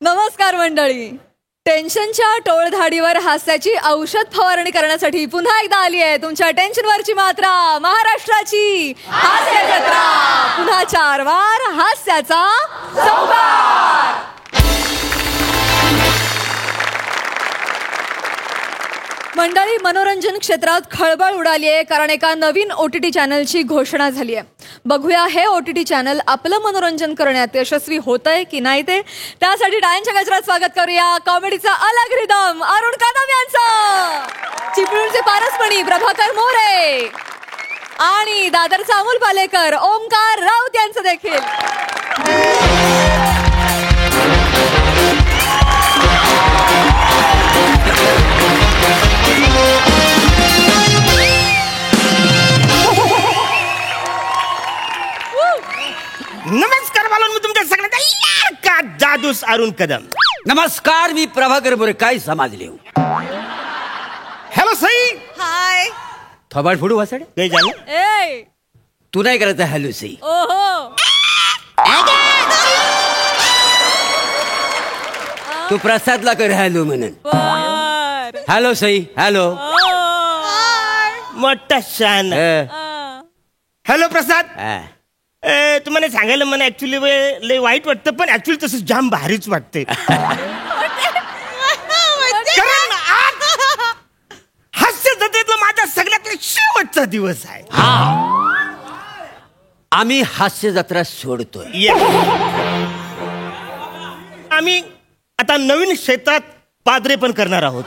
नमस्कार मंडळी. टेन्शनच्या टोळधाडीवर हास्याची औषध फवारणी करण्यासाठी पुन्हा एकदा आली आहे तुमच्या टेन्शनवरची मात्रा, महाराष्ट्राची हास्य जत्रा. पुन्हा 4 वार हास्याचा संभार. मंडळी, मनोरंजन क्षेत्रात खळबळ उडाली आहे कारण एका नवीन OTT चॅनलची घोषणा झाली आहे. बघूया हे OTT चॅनल आपलं मनोरंजन करण्यात यशस्वी होतंय की नाही ते. त्यासाठी टाळ्यांच्या गजरात स्वागत करूया कॉमेडीचा अलग रिदम अरुण कदम यांचं, चिपळूणचे पारसमणी प्रभाकर मोरे आणि दादरचा अमोल पालेकर ओमकार राऊत यांचं देखील. नमस्कार बालून, मी तुमच्या सगळ्यांचा लाडका जादूस अरुण कदम. नमस्कार, मी प्रभाकर मोरे. काय समजले? हॅलो सई. हाय. थोबाड फोडू वासाडे. काय झालं? ए तू नाही करायचं हॅलो सई. ओहो. तू प्रसादला कर हॅलो म्हणून. बर. हॅलो सई. हॅलो. मोठा शान. हॅलो प्रसाद. तुम्हाला सांगायला मला ऍक्च्युली लय वाईट वाटतं, पण ऍक्च्युली तसं जाम भारीच वाटतंय. कारण आज हास्य जत्रेतला माझा सगळ्यात शेवटचा दिवस आहे. आम्ही हास्य जत्रा सोडतोय. आम्ही आता नवीन क्षेत्रात पादरे पण करणार आहोत.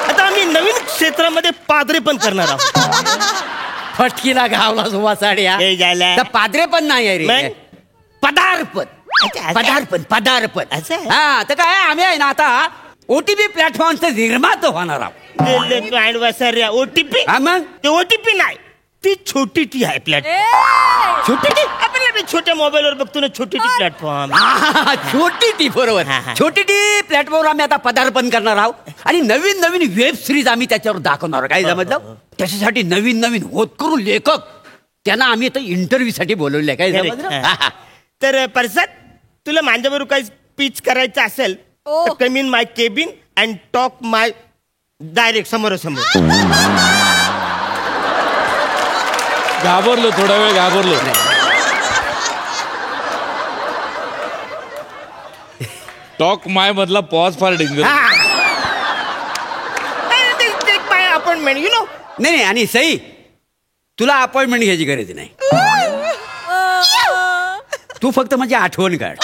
आता आम्ही नवीन क्षेत्रामध्ये पादरे पण करणार आहोत. फटकीला घावला वासाड्या. हे झालं. तर पादरे पण नाही आहे रे. मग? पदार्पण. पदार्पण. असं आहे? हा, तर काय आम्ही आहे ना आता OTP प्लॅटफॉर्मचं निर्माते होणार आहोत. OTP. हा मग ते OTP नाही, ती छोटी टी आहे प्लॅटफॉर्म. छोटी टी आपल्याला छोट्या मोबाईलवर बघतो ना, छोटी टी प्लॅटफॉर्म. छोटी टी. बरोबर. छोटी टी प्लॅटफॉर्म आम्ही आता पदार्पण करणार आहोत आणि नवीन नवीन वेब सिरीज आम्ही त्याच्यावर दाखवणार आहोत. काय समजलं? त्याच्यासाठी नवीन नवीन होतकरू लेखक त्यांना आम्ही आता इंटरव्ह्यू साठी बोलवले. काय समजलं? तर प्रसाद, तुला माझ्याबरोबर काही स्पीच करायचं असेल तर come in my cabin and talk my direct समोरासमोर. घाबरलो, थोडा वेळ घाबरलो. टॉक माय मधला पॉज फार danger. My appointment you know. नाही. आणि सई, तुला अपॉइंटमेंट घ्यायची गरज नाही. तू फक्त माझी आठवण काढ.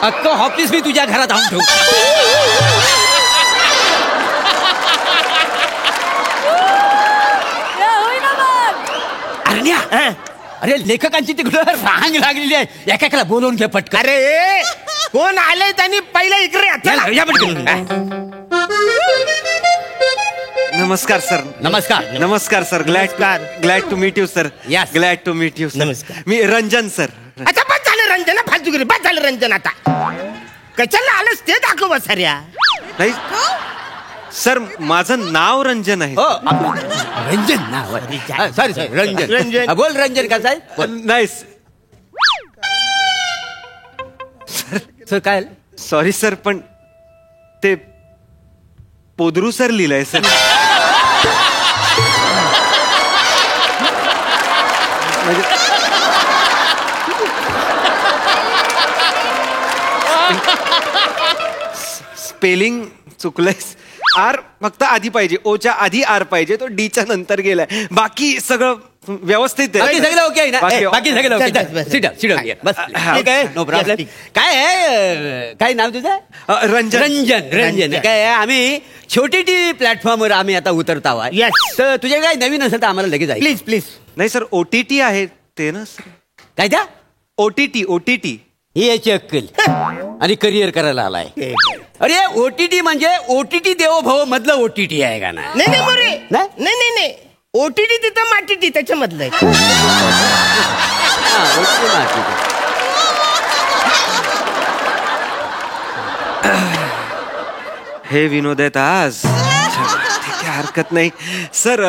अख्खं ऑफिस मी तुझ्या घरात आणून ठेवू. अरे लेखकांची तिकडं रांग लागलेली आहे. एकाला बोलवून घे पटकन. अरे कोण आलंय त्यांनी पहिलं इकडे या पटकन. नमस्कार सर. नमस्कार sir. Glad to meet you sir. Yes. Glad to meet you. नमस्कार. मी रंजन सर. आता बस झालं रंजन, फालतूगिरी बस झालं रंजन. आता कशाला आलंस ते दाखव साऱ्या. नाही सर, माझं नाव रंजन आहे. रंजन नाव. सॉरी रंजन. बोल रंजन. कसं आहे? नाही सर. काय सॉरी सर, पण ते पोदरू सर लिहिलंय सर. स्पेलिंग चुकलंय. आर फक्त आधी पाहिजे, ओच्या आधी आर पाहिजे, तो डीच्या नंतर गेलाय. बाकी सगळं व्यवस्थित आहे. बाकी सगळं ओके ना? बाकी सगळं ओके. बस. बस ठीक आहे, नो प्रॉब्लेम. काय आहे, काय नाव तुझं? रंजन. काय आहे, आम्ही छोटी टी प्लॅटफॉर्मवर आम्ही आता उतरत आहोत. Yes. तर तुझे काय नवीन असेल तर आम्हाला लगेच आहे. प्लीज. नाही सर, OTT आहे ते ना सर. काय त्या OTT. ही याची अक्कल आणि करिअर करायला आलाय. अरे OTT म्हणजे OTT देवो भव मधलं OTT आहे का ना? नाही बरे. नाही? नाही OTT तिथं माटी त्याच्यामधलं आहे. हे विनोद आहेत आज. ठीक आहे, हरकत नाही सर.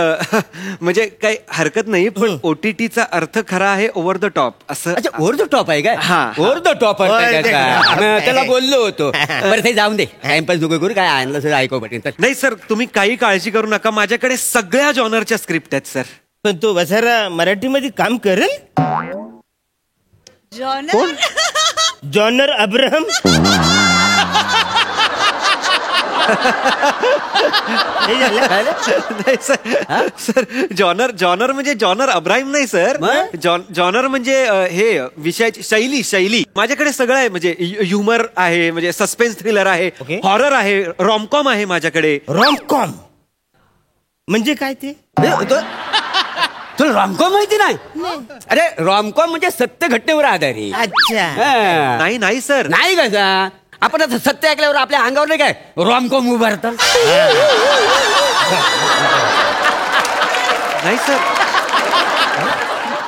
म्हणजे काही हरकत नाही, पण OTTचा अर्थ खरा आहे ओव्हर द टॉप असं. अच्छा, ओव्हर द टॉप आहे काय? हा. Over the top Over the top. त्याला बोललो होतो. बरं ते जाऊन दे, टाइमपास नको करू. काय आणलं सर ऐकू पटेल. नाही सर, तुम्ही काही काळजी करू नका, माझ्याकडे सगळ्या जॉनरच्या स्क्रिप्ट आहेत सर. पण तो वसारा मराठीमध्ये काम करेल? Genre genre Abraham. हे झालं? नाही सर, जॉनर म्हणजे जॉनर अब्राहिम नाही सर. जॉनर म्हणजे हे विषयाची शैली. माझ्याकडे सगळं आहे, म्हणजे ह्युमर आहे, म्हणजे सस्पेन्स थ्रिलर आहे, Okay. हॉरर आहे, रॉमकॉम आहे माझ्याकडे. रॉमकॉम म्हणजे काय ते? तुला रॉमकॉम माहिती नाही? अरे रॉमकॉम म्हणजे सत्य घटनेवर आधारित. अच्छा. हा. नाही सर. नाही कसा आपण आता सत्य ऐकल्यावर आपल्या अंगावर नाही काय रॉमकॉम उभारतात. नाही सर,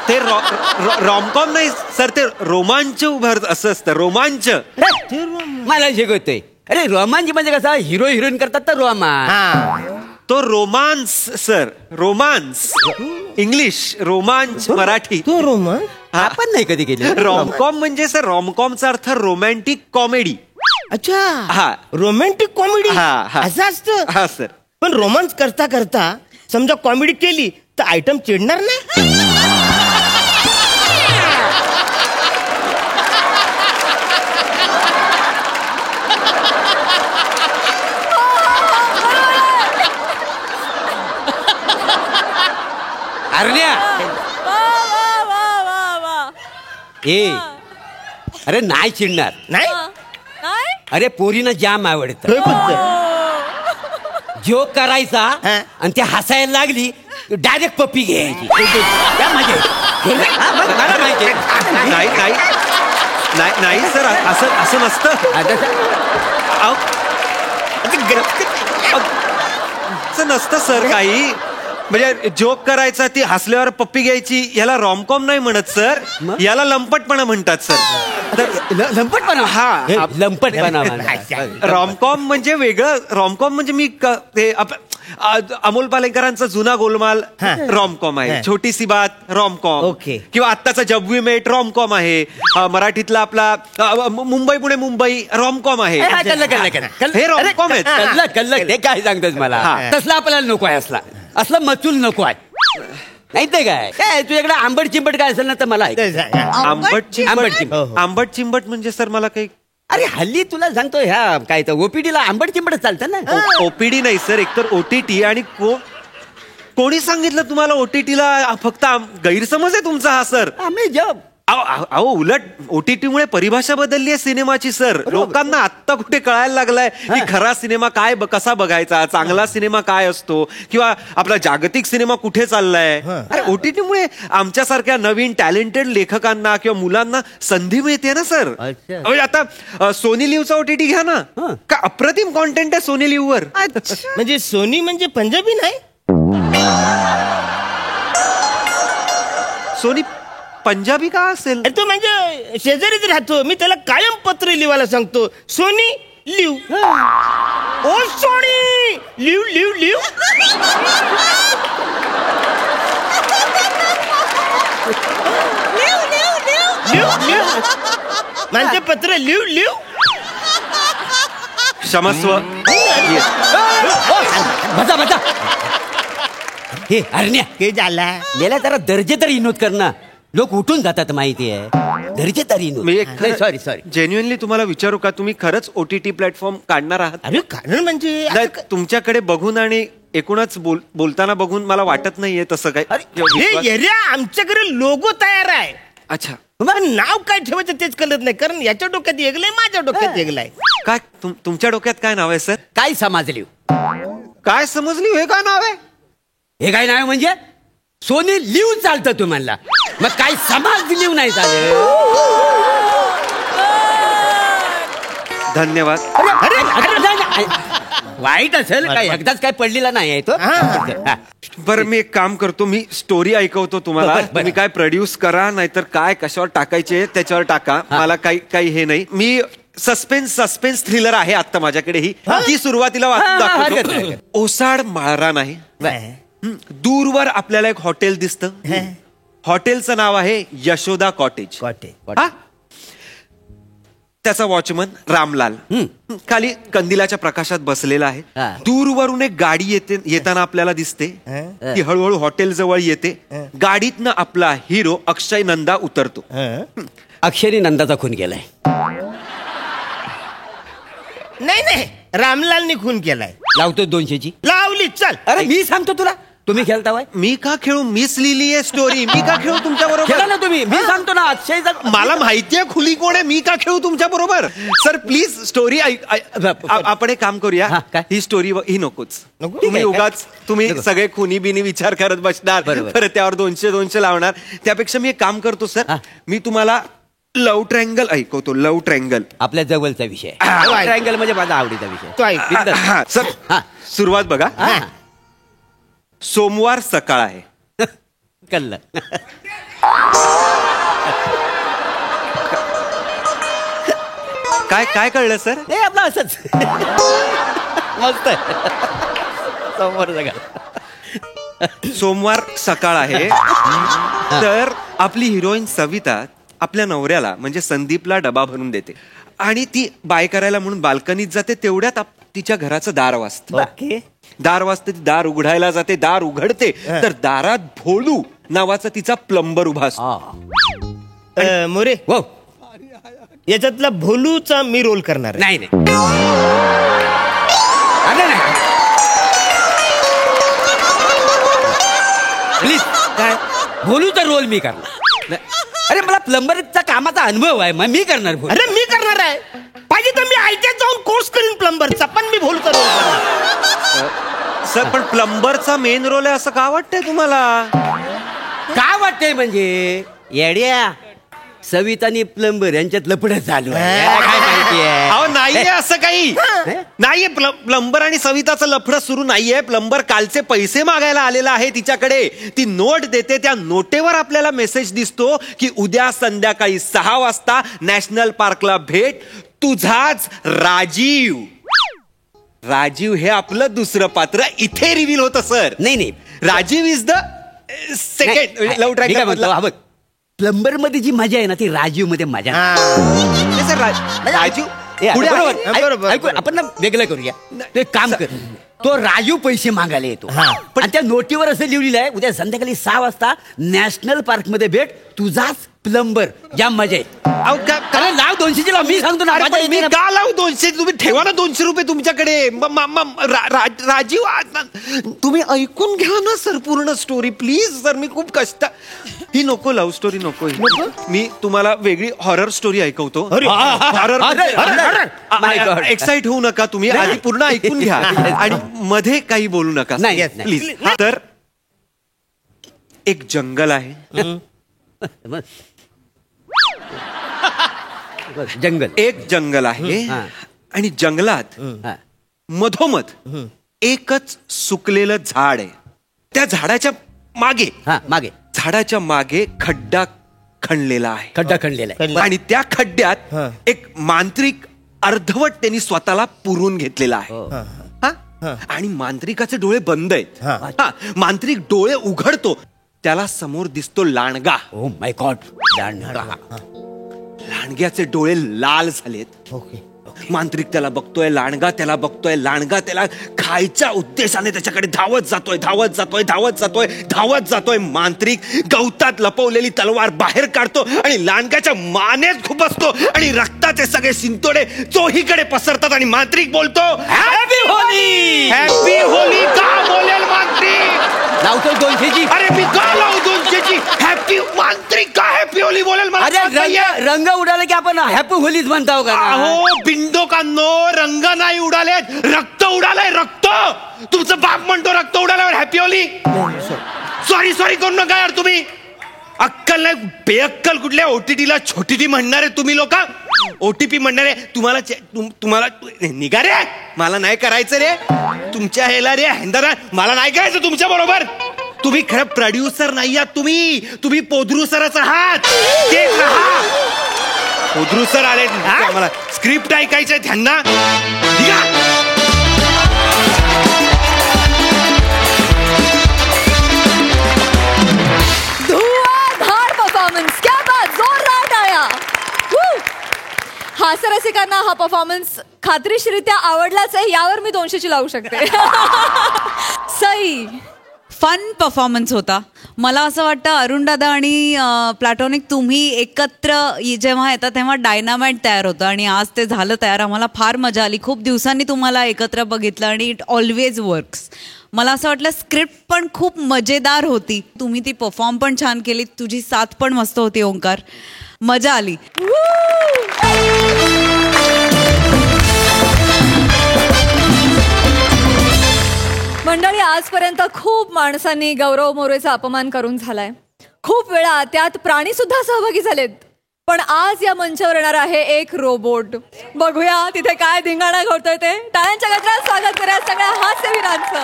ते रॉमकॉम नाही सर, ते रोमांच उभारत असं असतं. रोमांच. मला शिकवतोय. अरे रोमांच म्हणजे कसा हिरो हिरोईन करतात तर रोमांच. हा. तो रोमांस सर, रोमांस. इंग्लिश रोमांच, मराठी तो रोमन. आपण नाही कधी केली. रॉमकॉम म्हणजे सर, रॉमकॉमचा अर्थ रोमॅन्टिक कॉमेडी. अच्छा. हा. रोमॅन्टिक कॉमेडी हा. असं असतं. हा सर. पण रोमांस करता करता समजा कॉमेडी केली तर आयटम चिडणार नाही. अरण्या ए अरे नाही चिडणार. नाही. अरे पोरीनं जाम आवडत. होय फक्त. जोक करायचा हा. आणि ते हसायला लागली डायरेक्ट पप्पी घ्यायची. त्या मजा येते. हा, बघ, मला माहिती आहे. नाही सर, असं नसतं. अहो, असं नसतं सर काही. म्हणजे जोक करायचा, ती हसल्यावर पप्पी घ्यायची, याला रॉमकॉम नाही म्हणत सर, याला लंपटपणा म्हणतात सर. लंपटपणा. हा. लंपटपणा. रॉमकॉम म्हणजे वेगळं. रॉमकॉम म्हणजे मी ते अमोल पालेकरांचा जुना गोलमाल रॉमकॉम आहे. छोटीसी बात रॉमकॉम. Okay. किंवा आत्ताचा जब वी मेट रॉमकॉम आहे. मराठीतला आपला मुंबई पुणे मुंबई रॉमकॉम आहे. हे रॉमकॉम आहेत. कल्लक ते काय सांगतोस मला? तसला आपल्याला नको आहे. असला मचूल नको आहे. नाही ते काय तुझ्याकडे आंबट चिंबट काय असेल ना तर मला ऐक. आंबट चिंबट म्हणजे सर मला काही. अरे हल्ली तुला सांगतो ह्या काय तर ओपीडीला आंबट चिंबट चालतं ना. ओपीडी नाही सर, एकतर OTT. आणि कोणी सांगितलं तुम्हाला OTTला? फक्त गैरसमज आहे तुमचा हा सर. आम्ही जब अहो उलट OTT मुळे परिभाषा बदलली आहे सिनेमाची सर. लोकांना आत्ता कुठे कळायला लागलाय की खरा सिनेमा काय कसा बघायचा, चांगला सिनेमा काय असतो, किंवा आपला जागतिक सिनेमा कुठे चाललाय. अरे OTT मुळे आमच्यासारख्या नवीन टॅलेंटेड लेखकांना किंवा मुलांना संधी मिळते ना सर. आता सोनी लिव्हचा OTT घ्या ना, का अप्रतिम कॉन्टेंट आहे सोनी लिव्हवर. म्हणजे सोनी म्हणजे पंजाबी नाही. सोनी पंजाबी का असेल? तो म्हणजे शेजारीच राहतो. मी त्याला कायम पत्र लिहायला सांगतो, सोनी लिव. ओ सोनी लिव लिव लिव. म्हणजे पत्र लिव लिव. क्षमस्व. बचा हे अरण्या हे झाला. गेल्या जरा दर्जेदार विनोद कर ना. लोक उठून जातात माहिती आहे. दर्जेदार विनोद. सॉरी जेन्युअनली तुम्हाला विचारू का, तुम्ही खरंच OTT प्लॅटफॉर्म काढणार आहात? अरे कारण म्हणजे नाही, तुमच्याकडे बघून आणि एकूणच बोलताना बघून मला वाटत नाहीये तसं काय. आमच्याकडे लोगो तयार आहे. अच्छा. पण नाव काय ठेवायचं तेच कळत नाही, कारण याच्या डोक्यात वेगळंय, माझ्या डोक्यात वेगळंय. काय तुमच्या डोक्यात काय नाव आहे सर? काय समजली? काय समजली? हे काय नाव आहे? हे काय नाव म्हणजे सोनी लिव्ह चालतं तू म्हणला, मग काय समाज लिव्ह नाही चालेल. धन्यवाद. वाईट असेल काय, एकदाच काय पडलेला नाही आहे तो. बरं मी एक काम करतो, मी स्टोरी ऐकवतो तुम्हाला. तुम्ही काय प्रोड्यूस करा, नाहीतर काय कशावर टाकायचे त्याच्यावर टाका. मला काही हे नाही. मी सस्पेन्स थ्रिलर आहे आता माझ्याकडे ही ती सुरुवातीला वाचून हरकत दाखवतो. नाही. ओसाड माळरान आहे. दूरवर आपल्याला एक हॉटेल दिसतं. हॉटेलचं नाव आहे यशोदा कॉटेज. हा? त्याचा वॉचमन रामलाल खाली कंदिलाच्या प्रकाशात बसलेला आहे. हा. दूरवरून एक गाडी येताना आपल्याला दिसते. ती हळूहळू हॉटेल जवळ येते. गाडीतनं आपला हिरो अक्षय नंदा उतरतो. अक्षयने नंदाचा खून केलाय. नाही रामलालनी खून केलाय. लावतो 200ची. लावली चल. अरे मी सांगतो तुला, तुम्ही खेळता वय. मी का खेळू? मीच लिहिली आहे स्टोरी. मी का खेळू तुमच्या खेळा बरोबर? ना तुम्ही. मी सांगतो ना अक्षयचा. मला माहितीये खुली कोण आहे. मी का खेळू तुमच्या बरोबर? सर प्लीज स्टोरी आपण एक काम करूया. हा, काय? ही स्टोरी ही नकोच. नको? तुम्ही ठीक आहे, उगाच तुम्ही सगळे खुनी बिनी विचार करत बसणार. बरोबर. परत त्यावर 200 लावणार. त्यापेक्षा मी एक काम करतो सर. हा. मी तुम्हाला लव्ह ट्रँगल ऐकवतो. Love triangle. आपल्या जवळचा विषय. हा. ट्रायंगल म्हणजे माझा आवडीचा विषय. तो ऐक. बिनधास्त. सर हा. सुरुवात बघा. हा. सोमवार सकाळ आहे. कळलं. काय कळलं सर? हे आपलं असंच. मस्त आहे. समोर जगा. सोमवार सकाळ आहे. तर आपली हिरोईन सविता आपल्या नवऱ्याला म्हणजे संदीपला डबा भरून देते आणि ती बाय करायला म्हणून बाल्कनीत जाते. तेवढ्यात तिच्या घराचं दार वाजतं. ओके. दार वाजते. ती दार उघडायला जाते. दार उघडते तर दारात भोलू नावाचा तिचा प्लंबर उभा असतो. मोरे हो. याच्यातला भोलूचा मी रोल करणार आहे. नाही अरे नाही प्लीज. काय? भोलूचा रोल मी करणार. अरे मला प्लंबरचा कामाचा अनुभव आहे. मग मी करणार भोलू. अरे मी करणार आहे. पाहिजे तर मी आयटीआय जाऊन कोर्स करीन प्लंबरचा, पण मी भोलूचा रोल करणार. सर पण प्लंबरचा मेन रोल आहे असं का वाटतंय तुम्हाला? काय वाटतंय म्हणजे येड्या सविता आणि प्लंबर यांच्यात लपड चालू आहे. काय माहिती आहे? अहो नाहीये असं काही. नाहीये. प्लंबर आणि सविताचं लफडं सुरू नाहीये. प्लंबर कालचे पैसे मागायला आलेला आहे तिच्याकडे. ती नोट देते. त्या नोटेवर आपल्याला मेसेज दिसतो की उद्या संध्याकाळी 6 वाजता नॅशनल पार्कला भेट. तुझाच राजीव. राजीव हे आपलं दुसरं पात्र इथे रिव्हील होतं सर. नाही Rajiv is the second love triangle. Plumber मध्ये जी मजा आहे ना ती राजीव मध्ये मजा राजीव पुढे बरोबर, आहे. बरोबर. ऐकू, आपण ना वेगळं करूया. तो एक काम कर. तो राजू पैसे मागायला येतो आणि त्या नोटीवर असं लिहिलेलं आहे उद्या संध्याकाळी 6 वाजता नॅशनल पार्क मध्ये भेट. तुझाच प्लंबर. जाम मजा आहे. अरे लाव 200ची लाव. मी सांगतो ना मजा मी येते ना. का लावू 200? तुम्ही ठेवा ना 200 रुपये तुमच्याकडे. राजीव तुम्ही ऐकून घ्या ना सर पूर्ण स्टोरी प्लीज. सर मी खूप कष्ट. ही नको लव्ह स्टोरी नको. मी तुम्हाला वेगळी हॉरर स्टोरी ऐकवतो. हॉरर. एक्साइट होऊ नका तुम्ही. आधी पूर्ण ऐकून घ्या आणि मध्ये काही बोलू नका नाही, प्लीज. तर एक जंगल आहे. जंगल. एक जंगल आहे आणि जंगलात मधोमध एकच सुकलेलं झाड आहे. त्या झाडाच्या मागे झाडाच्या मागे खड्डा खणलेला आहे. खड्डा खणलेला आहे. आणि त्या खड्ड्यात एक मांत्रिक अर्धवट त्यांनी स्वतःला पुरून घेतलेला आहे. आणि मांत्रिकाचे डोळे बंद आहेत. मांत्रिक डोळे उघडतो. त्याला समोर दिसतो लांडगा. ओ माय गॉड. लांडगा. लांडग्याचे डोळे लाल झालेत. मांत्रिक त्याला बघतोय. लांडगा त्याला बघतोय. लांडगा त्याला खायच्या उद्देशाने त्याच्याकडे धावत जातोय. मांत्रिक गवतात लपवलेली तलवार बाहेर काढतो आणि लांडग्याच्या मानेत खुपसतो आणि रक्ताचे सगळे शिंतोडे चोहीकडे पसरतात आणि मांत्रिक बोलतो हॅपी होली. हॅपी होली का बोलेल मांत्रिक? लावतो 200ची. अरे मी का लावू 200ची? हॅपी मांत्रिक का हॅपी होली बोलेल मला? अरे रंग उडाले की आपण हॅपी होलीच म्हणतो का? अहो बिंडोकांनो रंग नाही उडालेत. रक्त उडालंय. रक्त. तुमचं बाप म्हणतो रक्त उडाल्यावर हॅपी होली. सॉरी करू नका यार तुम्ही. अक्कल नाही. बेअक्कल कुठल्या ओटीटीला छोटी टी म्हणणारे तुम्ही लोक. ओटीपी म्हणणारे तुम्हाला निघा रे. मला नाही करायचं रे तुमच्या हेला रे हँदरा. मला नाही करायचं तुमच्या बरोबर. तुम्ही खरं प्रोड्युसर नाही आहात. तुम्ही पोदरुसरच आहात. ते कोदरू सर आले आम्हाला स्क्रिप्ट ऐकायचंय त्यांना धुआधार परफॉर्मन्स, क्या बात, जोरदार टाळ्या. हास्यरसिकांना हा परफॉर्मन्स खात्रीशीरित्या आवडलाच आहे, यावर मी 200ची लावू शकते. सई, फन परफॉर्मन्स होता. मला असं वाटतं अरुण दादा आणि प्लॅटॉनिक तुम्ही एकत्र जेव्हा येतात तेव्हा डायनामाइट तयार होतं आणि आज ते झालं तयार. आम्हाला फार मजा आली. खूप दिवसांनी तुम्हाला एकत्र बघितलं आणि इट ऑलवेज वर्क्स. मला असं वाटलं स्क्रिप्ट पण खूप मजेदार होती. तुम्ही ती परफॉर्म पण छान केली. तुझी साथ पण मस्त होती ओंकार. मजा आली. मंडळी, आजपर्यंत खूप माणसांनी गौरव मोरेचा अपमान करून झालाय. खूप वेळा त्यात प्राणी सुद्धा सहभागी झालेत. पण आज या मंचावर येणार आहे एक रोबोट. बघूया तिथे काय धिंगाणा घडतोय ते. टाळ्यांच्या गजरात स्वागत करूया सगळ्या हास्यवीरांचं.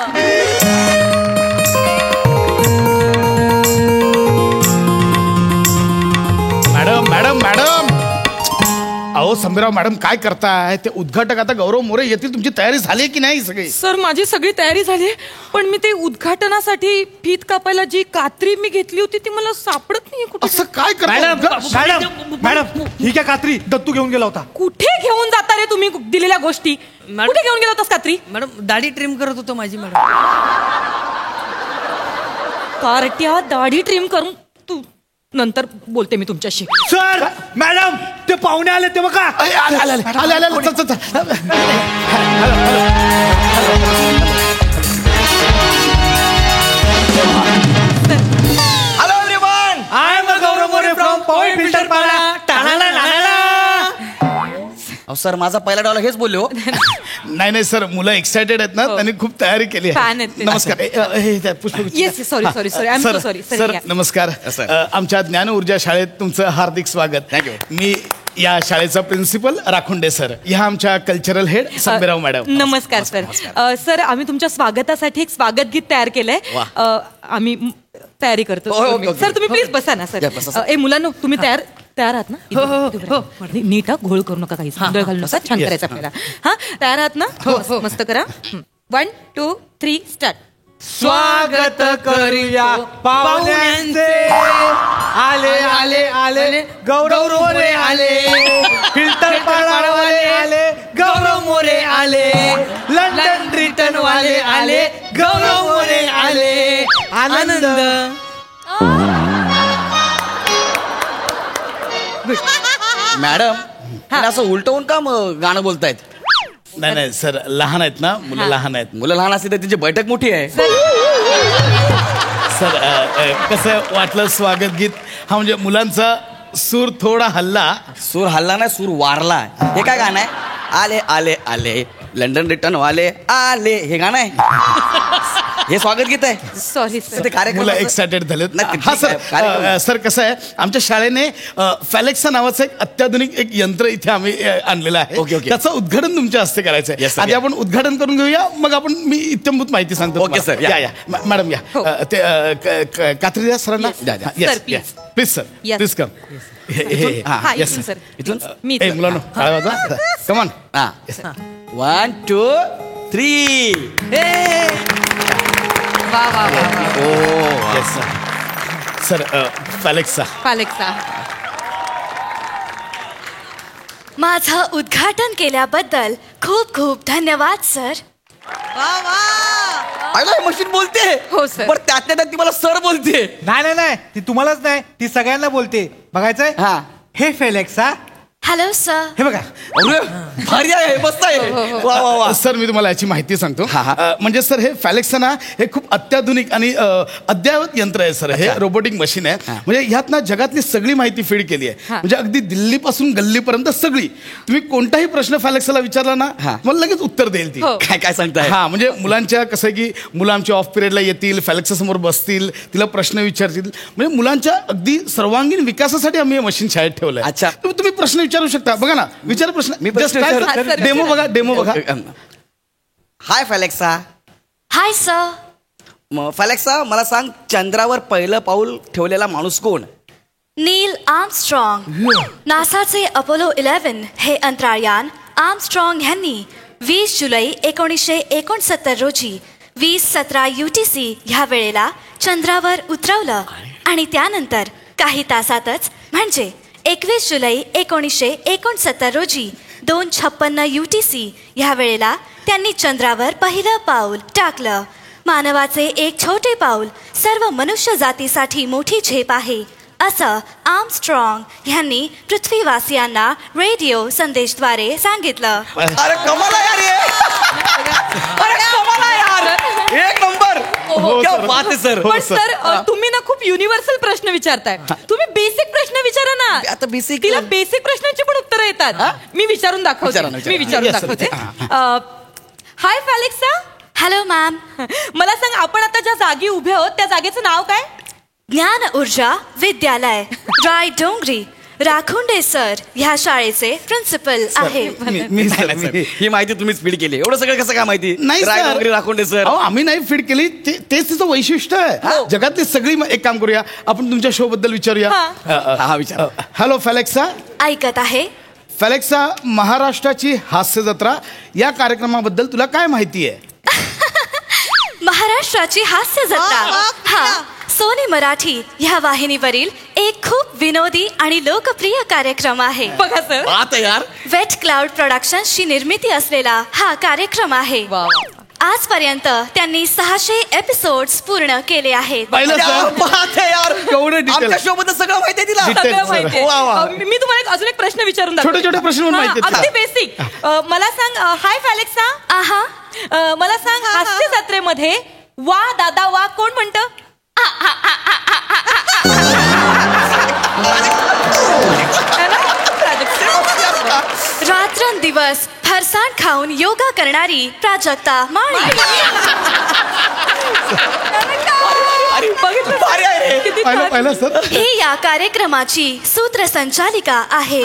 मॅडम मॅडम मॅडम अहो संभीराव मॅडम काय करताय? ते उद्घाटक आता गौरव मोरे येतील, तुमची तयारी झाली की नाही सगळी? सर माझी सगळी तयारी झाली, पण मी ते उद्घाटनासाठी फीत कापायला जी कात्री मी घेतली होती ती मला सापडत नाहीये कुठे. असं काय करताय? मॅडम ही काय कात्री दत्तू घेऊन गेला होता. कुठे घेऊन जाता रे तुम्ही दिलेल्या गोष्टी? कुठे घेऊन गेला होतास कात्री? मॅडम दाढी ट्रिम करत होतो माझी. मॅडम कारट्या दाढी ट्रिम करून तू नंतर बोलते मी तुमच्याशी. सर मॅडम ते पाहुणे आले ते बघा. Hello everyone, I am Gaurav More from point filter Pada. Sir माझा पहिला डॉलर हेच बोलले हो. नाही नाही सर, मुलं एक्सायटेड आहेत ना, त्यांनी खूप तयारी केली Fan आहे. आहेत ते. नमस्कार. Yes sorry sorry sorry I am so sorry sir नमस्कार. आमच्या ज्ञान ऊर्जा शाळेत तुमचं हार्दिक स्वागत. Thank you. मी या शाळेचा प्रिन्सिपल राखुंडे सर, ह्या आमच्या कल्चरल हेड संभीराव मॅडम. नमस्कार सर. सर आम्ही तुमच्या स्वागतासाठी एक स्वागत गीत तयार केलंय. आम्ही तयारी करतो. सर तुम्ही प्लीज बसा ना सर. ए मुलांनो, तुम्ही तयार आहात ना? नीट घोळ करू नका, काही गोंधळ घालू नका. छान करायचं आपल्याला. हा तयार आहात ना? मस्त करा. 1 2 3 स्टार्ट. स्वागत करूया पाहुण्यांचे. आले आले आले गौरव मोरे आले. फिल्टर पाडावाले आले गौरव मोरे आले. लंडन रिटर्न वाले आले गौरव मोरे आले. आनंद. मॅडम असं उलटवून का गाणं बोलतायत? नाही नाही सर, लहान आहेत ना मुलं, लहान आहेत. मुलं लहान असते तर त्यांची बैठक मोठी आहे. सर कसं वाटलं स्वागत गीत? हा म्हणजे मुलांचा सूर थोडा हल्ला. सूर हल्ला नाही, सूर वारला. हे काय गाणं आहे? आले आले आले लंडन रिटर्न वाले आले, हे गाणं आहे. हे स्वागत गीत आहे. सॉरी तर ते कार्यक्रम मुलं एक्सायटेड झालेत. नाही, हा सर, कार्यक्रम. सर कसं आहे, आमच्या शाळेने फॅलेक्सा नावाचं एक अत्याधुनिक एक यंत्र इथे आम्ही आणलेलं आहे. Okay, okay. त्याचं उद्घाटन तुमच्या हस्ते करायचं आहे. Yes, sir. आधी आपण उद्घाटन करून घेऊया, मग आपण मी इत्यंभूत माहिती सांगतो. Okay, sir. या या मॅडम या. ते कात्री द्या सरांना. Sir, please. Please sir, Yes. Please come. हा इथून सर. इथून मी ए मुलांनो, कमॉन. हा 1 2 3. वा वा वा. Yes sir. फॅलेक्सा. पालेक्सा. माझं उद्घाटन केल्याबद्दल खूप खूप धन्यवाद सर. मशीन बोलते. हो, सर. बरं त्यातल्या त्यात ती मला सर बोलते. नाही नाही ती तुम्हालाच नाही, ती सगळ्यांना बोलते. बघायचंय? हा. हे फेलेक्सा. Hello sir. हे बघा. अरे भारी आहे, मस्त आहे. वा वा वा. सर मी तुम्हाला याची माहिती सांगतो. हा, हा. म्हणजे सर हे फॅलेक्सा ना, हे खूप अत्याधुनिक आणि अद्ययावत यंत्र आहे सर. हे रोबोटिक मशीन आहे. म्हणजे ह्यात ना जगातली सगळी माहिती फीड केली आहे. म्हणजे अगदी दिल्लीपासून गल्लीपर्यंत सगळी. तुम्ही कोणताही प्रश्न फॅलेक्साला विचारला ना, मला लगेच उत्तर देईल ती. काय काय सांगताय? हा म्हणजे मुलांच्या कसं आहे की मुलं आमच्या ऑफ पिरियडला येतील, फॅलेक्सा समोर बसतील, तिला प्रश्न विचारतील. म्हणजे मुलांच्या अगदी सर्वांगीण विकासासाठी आम्ही हे मशीन शाळेत ठेवलंय. अच्छा. तुम्ही प्रश्न विचारू शकता. बघा ना, विचार प्रश्न. डेमो बघा, डेमो बघा. हाय फॅलेक्सा. Hi sir. फॅलेक्सा मला सांग, चंद्रावर पहिलं पाऊल ठेवलेला माणूस कोण? नील आर्मस्ट्रॉंग. नासाचे अपोलो 11 हे अंतराळयान आर्मस्ट्रॉंग यांनी 20 जुलै 1969 रोजी 20:17 UTC ह्या वेळेला चंद्रावर उतरवलं आणि त्यानंतर काही तासातच म्हणजे 21 जुलै 1969 रोजी 2:56 UTC ह्या वेळेला त्यांनी चंद्रावर पहिलं पाऊल टाकलं. मानवाचे एक छोटे पाऊल सर्व मनुष्य जातीसाठी मोठी झेप आहे असं आर्मस्ट्रॉंग यांनी पृथ्वीवासियांना रेडिओ संदेशद्वारे सांगितलं. अरे कमाल आहे यार हे. अरे कमाल आहे यार. एक नंबर. क्या बात आहे सर. पण सर तुम्ही ना खूप युनिव्हर्सल प्रश्न विचारताय. तुम्ही बेसिक प्रश्न विचारा ना. आता बेसिक तिला बेसिक प्रश्नांची पण उत्तरं येतात. मी विचारून दाखवते. हाय फॅलेक्सा. Hello ma'am. मला सांग, आपण आता ज्या जागी उभे आहोत त्या जागेचं नाव काय? ज्ञान ऊर्जा विद्यालय, राय डोंगरी. राखुंडे सर ह्या शाळेचे प्रिन्सिपल आहे. ही माहिती तुम्हीच फीड केली. एवढं सगळं कसं काय माहिती? नाही सर. राखोंडे सर. आम्ही नाही फीड केली, तेच तिचं वैशिष्ट्य आहे. जगातली सगळी एक काम करूया, आपण तुमच्या शो बद्दल विचारूया. हा विचार. हॅलो फॅलेक्सा. ऐकत आहे. फॅलेक्सा, महाराष्ट्राची हास्य जत्रा या कार्यक्रमाबद्दल तुला काय माहिती आहे? महाराष्ट्राची हास्य जत्रा हा सोनी मराठी ह्या वाहिनीवरील एक खूप विनोदी आणि लोकप्रिय कार्यक्रम आहे. बघा सर. बात आहे यार. वेट क्लाउड प्रोडक्शन्सची निर्मिती असलेला हा कार्यक्रम आहे. आजपर्यंत त्यांनी 600 एपिसोड्स पूर्ण केले आहेत. बात आहे यार. आमच्या शो बद्दल सगळं माहिती आहे तिला. सगळं माहिती आहे. मी तुम्हाला अजून एक प्रश्न विचारून दाखवते. छोटे छोटे प्रश्न माहिती आहेत. अगदी बेसिक. मला सांग, हाय फॅलेक्सा. आहा. मला सांग, हास्य जत्रेमध्ये वा दादा वा कोण म्हणतं? रात्रंदिवस फरसाण खाऊन योगा करणारी प्राजक्ता माळी. ही या कार्यक्रमाची सूत्रसंचालिका आहे.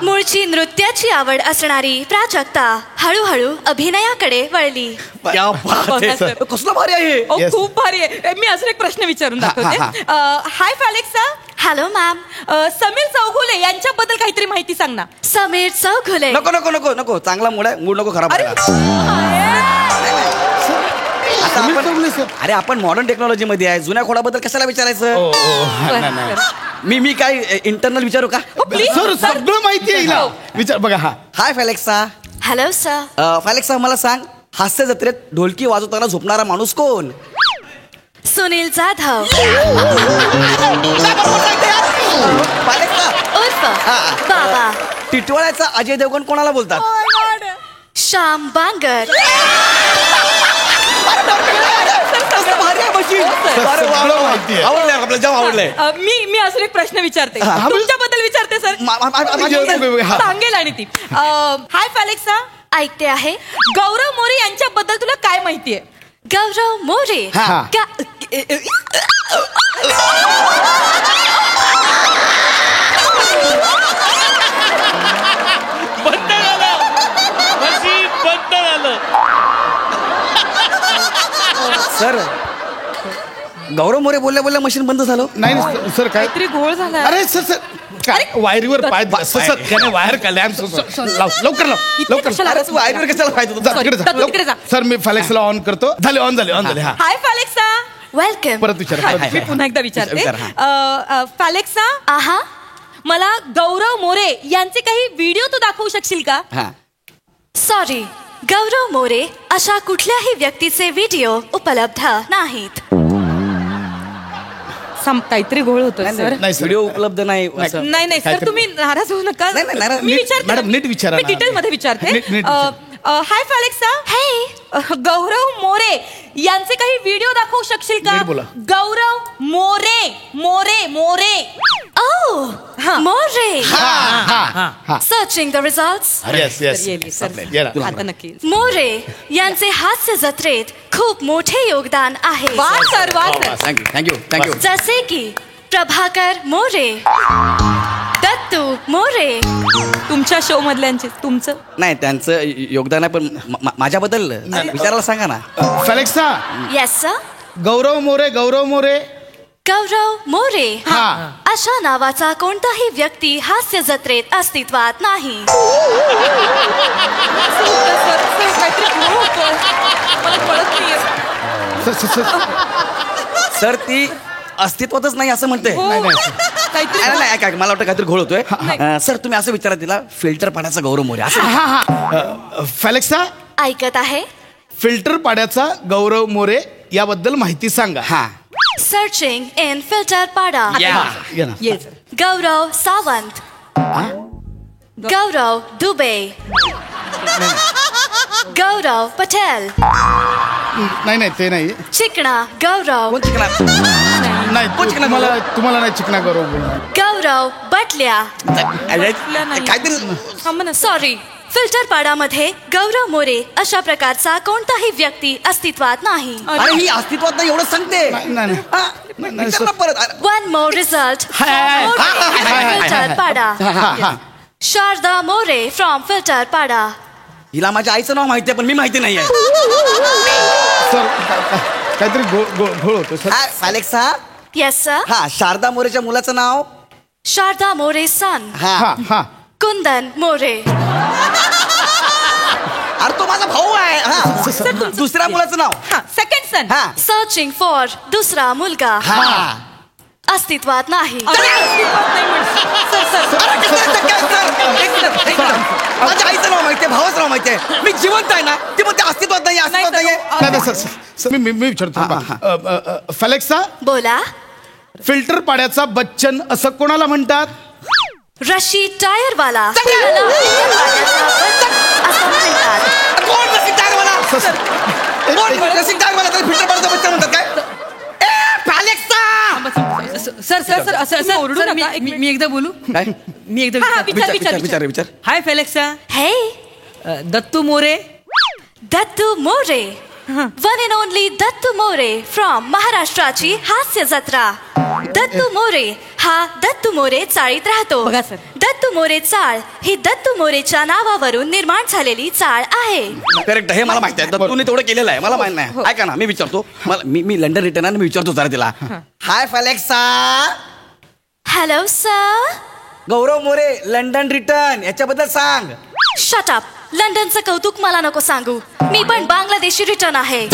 मूळची नृत्याची आवड असणारी प्राजक्ता हळूहळू अभिनयाकडे वळली. कसलं भारी आहे. खूप भारी आहे. मी अजून एक प्रश्न विचारून दाखवते. हाय फॅलेक्सा. Hello ma'am. समीर चौगुले यांच्याबद्दल काहीतरी माहिती सांग ना. समीर चौगुले. नको नको नको नको. चांगला मूड आहे. मूड नको खराब अरे आपण मॉडर्न टेक्नॉलॉजी मध्ये आहे. जुन्या खोडाबद्दल कशाला विचारायचं? मी काय इंटरनल विचारू का? सर सगळं माहिती आहे. विचार बघा. हा हाय फॅलेक्सा. Hello sir. फॅलेक्सा, मला सांग, हास्य जत्रेत ढोलकी वाजवताना झोपणारा माणूस कोण? सुनील जाधव. उर्फ बाबा. टिटवाळ्याचा अजय देवगण कोणाला बोलतात? श्याम बांगर. आवडलंय. मी अजून एक प्रश्न विचारते. तुमच्याबद्दल विचारते सर. सांगेल आणि ती. हाय फॅलेक्सा. ऐकते आहे. गौरव मोरे यांच्याबद्दल तुला काय माहितीये? गौरव मोरे. बंद झालं. बंद झालं. सर, गौरव मोरे बोलल्या बोलल्या मशीन बंद झालं. नाही सर, काय काहीतरी घोळ झाला. अरे सर काय वायरीवर पाय सर वायर काढले. लवकर वायरवर कशाला पाहिजे? सर मी फॅलेक्सला ऑन करतो. झाले ऑन झाले. हाय फॅलेक्सा. वेलकम. परत विचार. मी पुन्हा एकदा विचारते. फॅलेक्सा. आहा. मला गौरव मोरे यांचे काही व्हिडिओ तू दाखवू शकशील का? सॉरी, गौरव मोरे अशा कुठल्याही व्यक्तीचे व्हिडिओ उपलब्ध नाहीत. काहीतरी घोळ होतो सर. व्हिडिओ उपलब्ध नाही. नाही सर, तुम्ही नाराज होऊ नका. मी विचारते. मॅडम नीट विचारा. मी डिटेल मध्ये विचारते. हाय फॅलेक्सा. हे गौरव मोरे यांचे काही व्हिडिओ दाखवू शकशील का? Gaurav More. More. Searching the results. आता नक्की. मोरे यांचे हास्य जत्रेत खूप मोठे योगदान आहे. थँक्यू. जसे की प्रभाकर मोरे, दत्तू मोरे. तुमच्या शो मधल्यांचे तुमचं नाही, त्यांचं योगदान आहे, पण माझ्याबद्दल विचारायला सांगा ना. फॅलेक्सा. Yes sir. गौरव मोरे गौरव मोरे हा. अशा नावाचा कोणताही व्यक्ती हास्य जत्रेत अस्तित्वात नाही. सर ती अस्तित्वातच नाही असं म्हणते. नाही, नाही. नाही ऐका मला वाटतं काहीतरी घोळ होतोय. सर तुम्ही असं विचारा तिला फिल्टर पाण्याचा गौरव मोरे असं. फेलेक्सा, ऐकत आहे. फिल्टर पाड्याचा गौरव मोरे याबद्दल माहिती सांगा. हा सर्चिंग इन फिल्टर पाडा. ये ना. गौरव सावंत, गौरव दुबे, गौरव पटेल, नाही ते नाही. चिकना गौरव, कोण शिकणार? नाही तुम्हाला नाही चिकना गौरव बोलणार. गौरव बटल्या. काहीतरी सॉरी, फिल्टर पाडामध्ये गौरव मोरे अशा प्रकारचा कोणताही व्यक्ती अस्तित्वात नाही. अरे ही अस्तित्वात नाही एवढं सांगते. नाही. विचार ना परत. वन मोर रिझल्ट फिल्टर पाडा. शारदा मोरे फ्रॉम फिल्टर पाडा. हिला माझ्या आईचं नाव माहिती आहे पण मी माहिती नाही आहे. सर काहीतरी घोळ होतो सर. अलेक्सा. Yes sir. हा शारदा मोरेच्या मुलाचं नाव. शारदा मोरे सन. हा. कुंदन मोरे. अरे तो माझा भाऊ आहे. हा दुसऱ्या मुलाचं नाव. सेकंड सन. हा सर्चिंग फॉर दुसरा मुलगा. हा अस्तित्वात नाही. माझ्या आईचं नाव माहितीये भावाचं नाव माहितीये. मी जिवंत आहे ना ते पण अस्तित्वात नाही अस्तित्वात नाहीये. नाही सर मी विचारतो. फेलेक्सा, बोला. फिल्टर पाड्याचा बच्चन असं कोणाला म्हणतात? रशीद टायरवाला त्याला फिल्टर पाड्याचा बच्चन असं म्हणतात. कोण रशीद टायरवाला? कोण रशीद टायरवाला तर फिल्टर पाड्याचा बच्चा म्हणतात काय? सर मी एकदा बोलू. मी एकदा विचार. हाय फेलेक्सा. हे Dattu More. Dattu More, one and only Dattu More from महाराष्ट्राची हास्य जत्रा. दत्तू मोरे हा दत्तू मोरे चाळीत राहतो. बघा सर. दत्तू मोरे चाळ ही दत्तू मोरेच्या नावावरून निर्माण झालेली चाळ आहे. करेक्ट हे मला माहिती आहे. दत्तूने तेवढं केलेलं आहे मला माहिती नाही. ऐका ना मी विचारतो. मी लंडन रिटर्न आहे मी विचारतो जरा तिला. हाय फेलेक्सा. Hello sir. Gaurav More London return याच्याबद्दल सांग. Shut up. लंडनचं कौतुक मला नको सांगू. मी पण बांगलादेशी रिटर्न आहे.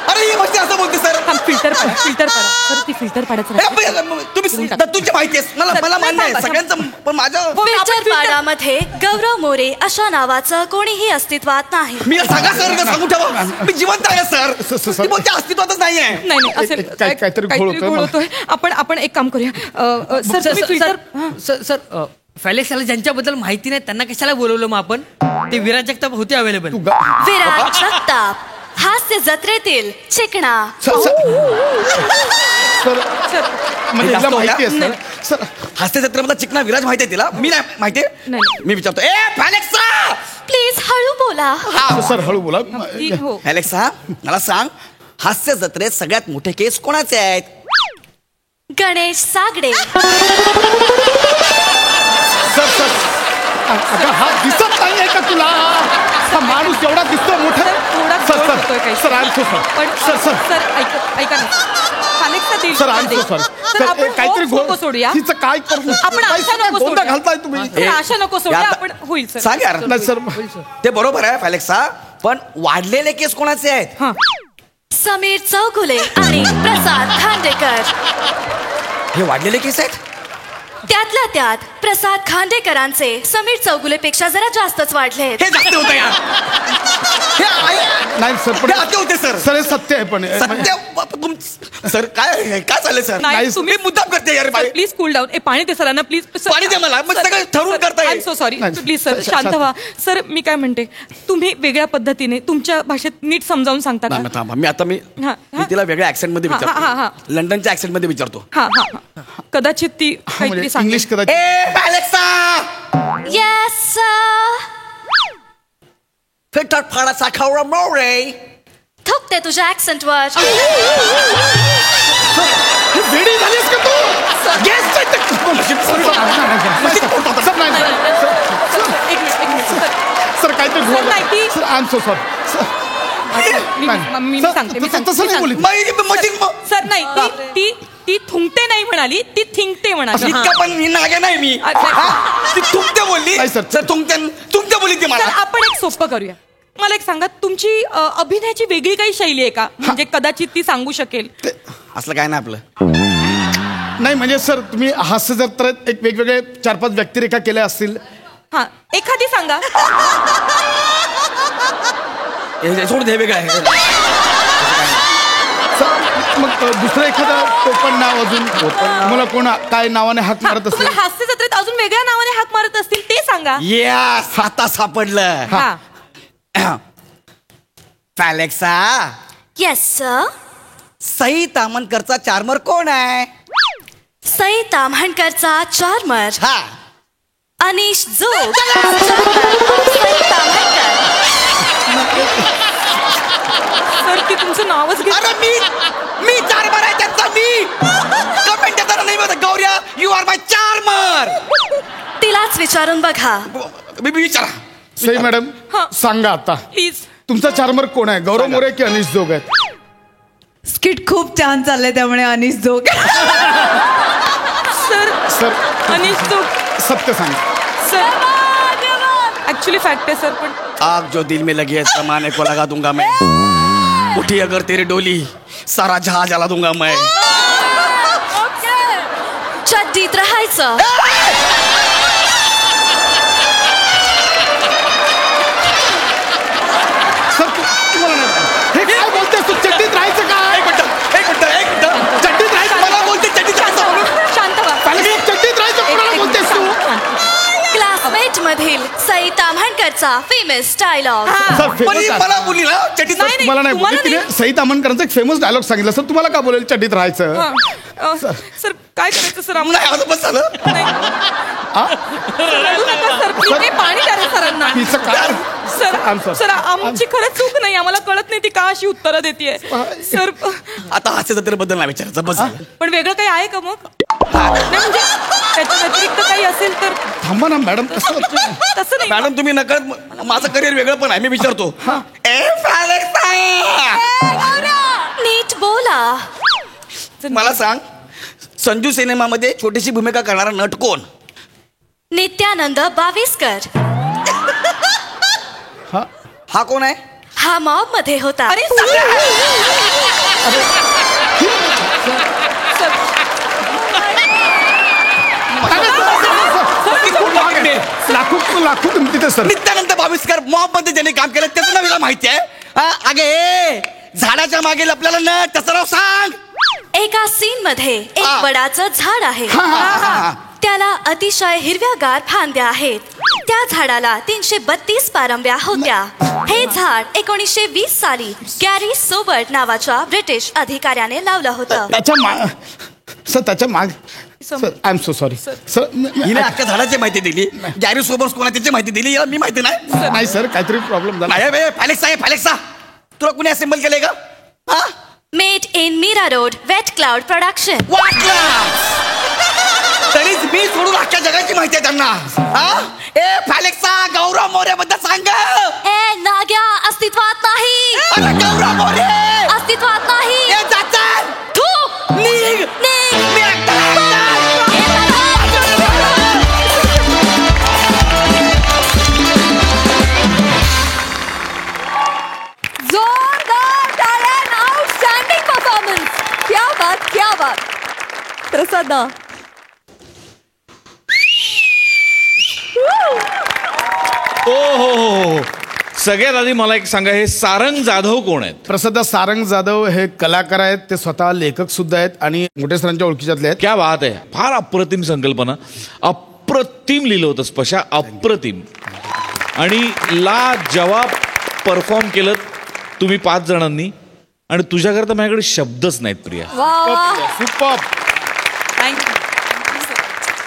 अरे ही गोष्ट असं बोलते सर. Filter Pada sir. ती फिल्टर पाडायचं. तुम्ही दत्तूची माहिती आहे मला मान्य आहे सगळ्यांचं पण माझं. फिल्टर पाडामध्ये गौरव मोरे अशा नावाचं कोणीही अस्तित्वात नाही. मी सांगा सर सांगून ठेवा मी जिवंत आहे सर. ती बोलते अस्तित्वातच नाही आहे. नाही असेल काहीतरी घोळ होतोय. आपण एक काम करूया. सर फेलेक्साला ज्यांच्याबद्दल माहिती नाही त्यांना कशाला बोलवलं मग आपण? ते विराज जगताप होते अवेलेबल. विराज जगताप हास्य जत्रेतील चिकणा. माहिती आहे सर. हास्य जत्रेमधला चिकना विराज माहिती आहे तिला. मी नाही माहिती. मी विचारतो. ए फेलेक्सा प्लीज हळू बोला. सर हळू बोला. फेलेक्सा मला सांग हास्य जत्रेत सगळ्यात मोठे केस कोणाचे आहेत? गणेश सागडे. सर हा दिसत नाहीये का तुला? हा माणूस एवढा दिसतो मोठा. सर ऐका ना. काहीतरी सोडूया. तिचं काय करू आपण आशा नको गोंधळ सोडूया. घालताय तुम्ही. आशा नको सोडूया. आपण होईल सर. सांग यार. नाही सर ते बरोबर आहे फेलेक्सा पण वाढलेले केस कोणाचे आहेत? समीर चौगुले आणि प्रसाद खांडेकर. हे वाढलेले केस आहेत. त्यातल्या त्यात प्रसाद खांडेकरांचे समीर चौगुलेपेक्षा जरा जास्तच वाढले. हे जास्त होतं यार. नाही सर पण अति होते सर. सर हे सत्य आहे पण सत्य सर काय चाललंय सर? तुम्ही मुद्दाम करते यार. Please cool down. पाणी दे सरांना प्लीज. पाणी दे मला. मग सगळं ठरवून करताय. I am so sorry. Please sir शांत व्हा. सर मी काय म्हणते तुम्ही वेगळ्या पद्धतीने तुमच्या भाषेत नीट समजावून सांगता का? मी तिला वेगळ्या ऍक्सेंट मध्ये विचारतो. लंडनच्या ऍक्सेंट मध्ये विचारतो. कदाचित ती काहीतरी सांगेल. इंग्लिश कदाचित. Yes sir. फिल्टर पाडाचा गौरव मोरे. थुकते तुझ्या ऍक्सेंट वर. वेडी झालीस का तू? एक minute I am so sorry. मी सांगते तसं नाही बोलली. सर नाही ती थुंकते नाही म्हणाली, ती थिंकते म्हणाली. इतका पण मी नागे नाही मी. ती थुंकते बोलली. सर थुंकते बोलली ती मला. आपण एक सोपं करूया. मला एक सांगा, तुमची अभिनयाची वेगळी काही शैली आहे का, म्हणजे कदाचित ती सांगू शकेल? असलं काय ना आपलं. नाही म्हणजे सर तुम्ही हास्य जत्रेत एक वेगवेगळे 4-5 व्यक्तिरेखा केल्या असतील. हा एखादी सांगा. सोड दे वेगळं आहे. मग दुसरं एखादं टोपण नाव अजून मला कोण काय नावाने हाक मारत असेल? तुम्हाला हास्य जत्रेत अजून वेगळ्या नावाने हाक मारत असतील ते सांगा. या आता सापडलं. फॅलेक्सा. Yes sir. सई तामणकरचा चार्मर कोण आहे? सई ताम्हणकरचा चार्मर हा अनिश जोग. सई ताम्हणकर. सर ती तुमचं नावच घेत. अरे मी चार्मर आहे त्यांचा. मी कमेंट देताना नाही म्हणत गौऱ्या यू आर माय चार्मर. तिलाच विचारून बघा. मी विचारा. सई मॅडम सांगा आता प्लीज तुमचा चार्मर कोण आहे, गौरव मोरे की अनिश जोग आहेत? स्किट खूप छान चाललंय त्यामुळे अनिश जोग. सर अनिश जोग. सत्य सांग सर. एक्चुअली फैक्ट है सर. पण आग जो दिल में लगी है समाने को लगा दूंगा मैं. उठी अगर तेरी डोली सारा जहाज जला दूंगा मैं. चड्डीत राहायचं. सर तुम्हाला नाही हे काय बोलतेस तू? चड्डीत राहायचं का? एक मिनिट चड्डीत राहायचं. मला बोलते चड्डीत राहायचं म्हणून. शांत व्हा. चड्डीत राहायचं कोणाला बोलतेस तू? क्लासमेट मधील सई ताम्हणकरचा फेमस डायलॉग. मला बोलली ना चड्डीत. मला नाही बोलली. तिने सई ताम्हणकरांचा एक फेमस डायलॉग सांगितला. सर तुम्हाला का बोलेल चड्डीत राहायचं? सर काय करायचं सर? नाही आता बस झालं. सर पाणी द्या ना सरांना. सर आमची खरंच चूक नाही. आम्हाला कळत नाही ती का अशी उत्तरं देते. सर आता हास्य जत्रेबद्दल नाही विचारायचं बस झालं. पण वेगळं काही आहे का मग? म्हणजे त्याच्या व्यतिरिक्त काही असेल तर थांबा ना मॅडम. तसं नाही मॅडम तुम्ही नकळत माझं करिअर वेगळं पण आहे. मी विचारतो. नीट बोला. मला सांग संजू सिनेमामध्ये छोटीशी भूमिका करणारा नट कोण? नित्यानंद बाविस्कर. हा कोण आहे? हा मॉब मध्ये होता. लाखो किमतीत सर. नित्यानंद बाविस्कर मॉब मध्ये ज्याने काम केलं त्याचं नाव मला माहिती आहे. अगे झाडाच्या मागे आपल्याला नट त्याचं नाव सांग. एका सीन मध्ये एक वडाचं झाड आहे. त्याला अतिशय हिरव्यागार फांद्या आहेत. त्या झाडाला 332 पारंब्या होत्या. हे झाड 1920 साली गॅरी सोबर्ट नावाच्या ब्रिटिश अधिकाऱ्याने लावलं होतं. त्याच्या माग sir I am so sorry sir. हिने अख्ख्या झाडाची माहिती दिली. गॅरी सोबर्ट कोणा त्याची माहिती दिली याला मी माहिती नाही. नाही सर काहीतरी प्रॉब्लेम झाला. फॅलेक्सा तुला कुणी असेंबल केलंय का? Made in Mira road wet cloud production. तरीच मी सोडून अख्ख्या जगाची माहिती आहे त्यांना. ए फॅलेक्सा गौरव मोरे बद्दल सांग. ए नाग्या अस्तित्वात नाही. अरे गौरव मोरे अस्तित्वात नाही. ए जाचा तू निघ. मी जोरदार टाळ्या. Outstanding performance. क्या बात क्या बात. प्रसाद हो. सगळ्यात आधी मला एक सांगा, हे सारंग जाधव कोण आहेत? प्रसाद सारंग जाधव हे कलाकार आहेत. ते स्वतः लेखक सुद्धा आहेत आणि मोठे सरांच्या ओळखीच्यातले आहेत. क्या बात आहे. फार अप्रतिम संकल्पना. अप्रतिम लिहिलं होतं स्पशा. अप्रतिम. आणि ला जवाब परफॉर्म केलं तुम्ही 5 जणांनी. आणि तुझ्याकरता माझ्याकडे शब्दच नाहीत प्रिया. सुपर.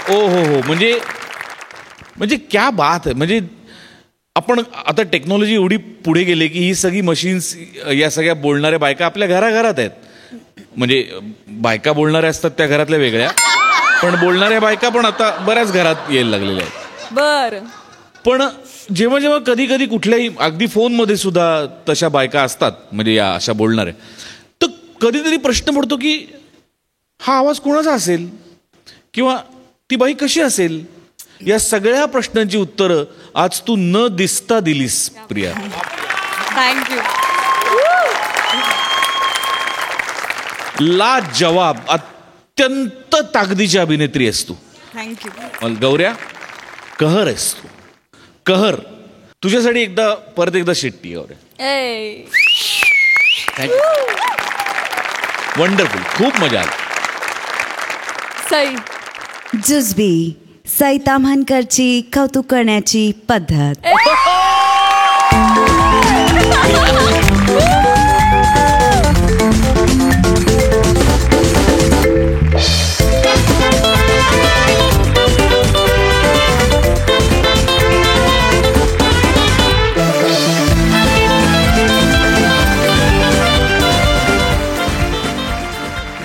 ओ हो. म्हणजे क्या बात आहे. म्हणजे आपण आता टेक्नॉलॉजी एवढी पुढे गेली की ही सगळी मशीन्स या सगळ्या बोलणाऱ्या बायका आपल्या घराघरात आहेत. म्हणजे बायका बोलणाऱ्या असतात त्या घरातल्या वेगळ्या, पण बोलणाऱ्या बायका पण आता बऱ्याच घरात यायला लागलेल्या आहेत. बर पण जेव्हा जेव्हा कधी कधी कुठल्याही अगदी फोनमध्ये सुद्धा तशा बायका असतात म्हणजे या अशा बोलणाऱ्या, तर कधीतरी प्रश्न पडतो की हा आवाज कोणाचा असेल किंवा ती बाई कशी असेल. या सगळ्या प्रश्नांची उत्तरं आज तू न दिसता दिलीस प्रिया. थँक्यू. लाजवाब, अत्यंत ताकदीची अभिनेत्री आहेस तू. थँक्यू. गौऱ्या, कहर आहेस तू, कहर. तुझ्यासाठी परत एकदा शिट्टी गौऱ्या. वंडरफुल, खूप मजा आली. सई जुजबी सई ताम्हणकरची कौतुक करण्याची पद्धत.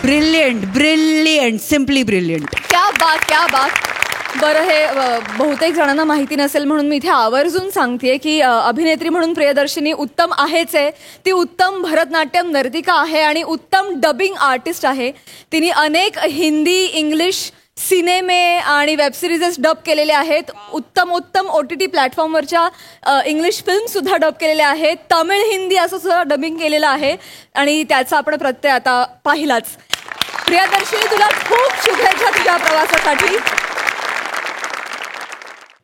Brilliant, brilliant, simply brilliant. क्या बात, क्या बात. बरं, हे बहुतेक जणांना माहिती नसेल म्हणून मी इथे आवर्जून सांगतेय की अभिनेत्री म्हणून प्रियदर्शिनी उत्तम आहेच आहे. ती उत्तम भरतनाट्यम नर्तिका आहे आणि उत्तम डबिंग आर्टिस्ट आहे. तिने अनेक हिंदी, इंग्लिश सिनेमे आणि वेबसिरीजेस डब केलेले आहेत. उत्तम OTT प्लॅटफॉर्मवरच्या इंग्लिश फिल्मसुद्धा डब केलेल्या आहेत. तमिळ, हिंदी असं सुद्धा डबिंग केलेलं आहे आणि त्याचा आपण प्रत्यय आता पाहिलाच. प्रियदर्शिनी, तुला खूप शुभेच्छा तुझ्या प्रवासासाठी.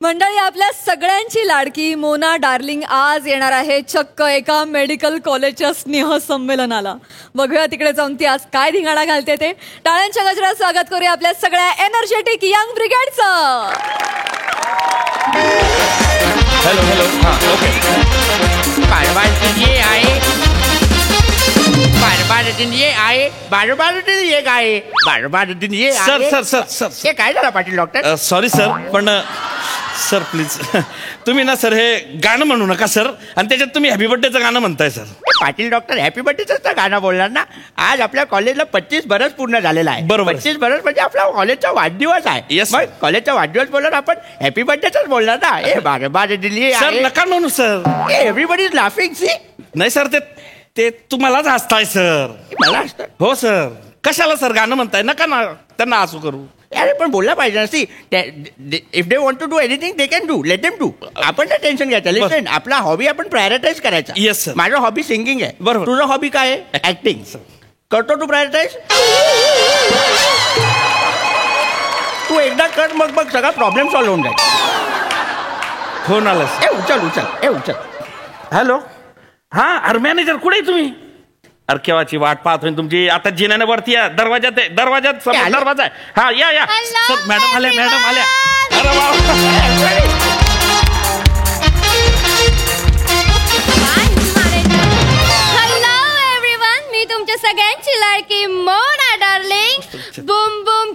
मंडळी, आपल्या सगळ्यांची लाडकी मोना डार्लिंग आज येणार आहे चक्क एका मेडिकल कॉलेजच्या स्नेह संमेलनाला. बघूया तिकडे जाऊन ती आज काय धिंगाणा घालते ते. टाळ्यांच्या गजरात स्वागत करूया आपल्या सगळ्या एनर्जेटिक यंग ब्रिगेडचं. Hello hello. हां, ओके. हे काय झालं पाटील डॉक्टर? सॉरी सर, पण सर प्लीज तुम्ही ना सर हे गाणं म्हणू नका सर. आणि त्याच्यात तुम्ही हॅपी बर्थडेचं गाणं म्हणताय सर. पाटील डॉक्टर हॅपी बर्थडेच तर गाणं बोलणार ना. आज आपल्या कॉलेजला 25 वर्ष पूर्ण झालेला आहे. बरोबर. 25 वर्ष म्हणजे आपला कॉलेजचा वाढदिवस आहे. Yes, मग कॉलेजचा वाढदिवस बोलणार आपण हॅपी बर्थडेच बोलणार ना. ए बार दिली सर, नका म्हणू sir. Everybody is laughing. See नाही सर, ते तुम्हालाच हसताय सर. मला असतं. हो सर. कशाला सर गाणं म्हणताय? नका ना त्यांना हसू करू. अरे पण बोलला पाहिजे ना. See if they want to do anything they can do. Let them do. आपण ना टेन्शन घ्यायचं. लिसन, आपला हॉबी आपण प्रायोरिटाईज करायचा. Yes sir. माझा हॉबी सिंगिंग आहे. बरोबर. तुझा हॉबी काय आहे? ऍक्टिंग. करतो तू प्रायोरिटाईज? तू एकदा कर, मग सगळा प्रॉब्लेम सॉल्व्ह होऊन जाईल. फोन आला. उचल. हॅलो. हा, अरे मॅनेजर कुठे आहे तुम्ही? अरे केव्हाची वाट पाहत होईल तुमची. आता जिन्याने वरती या. दरवाजात समोर दरवाजा आहे. हा, या सर. मॅडम आल्या. अरे वा. हॅलो एव्हरीवन, मी तुमच्या सगळ्यांची लाडकी Mona darling. Boom boom.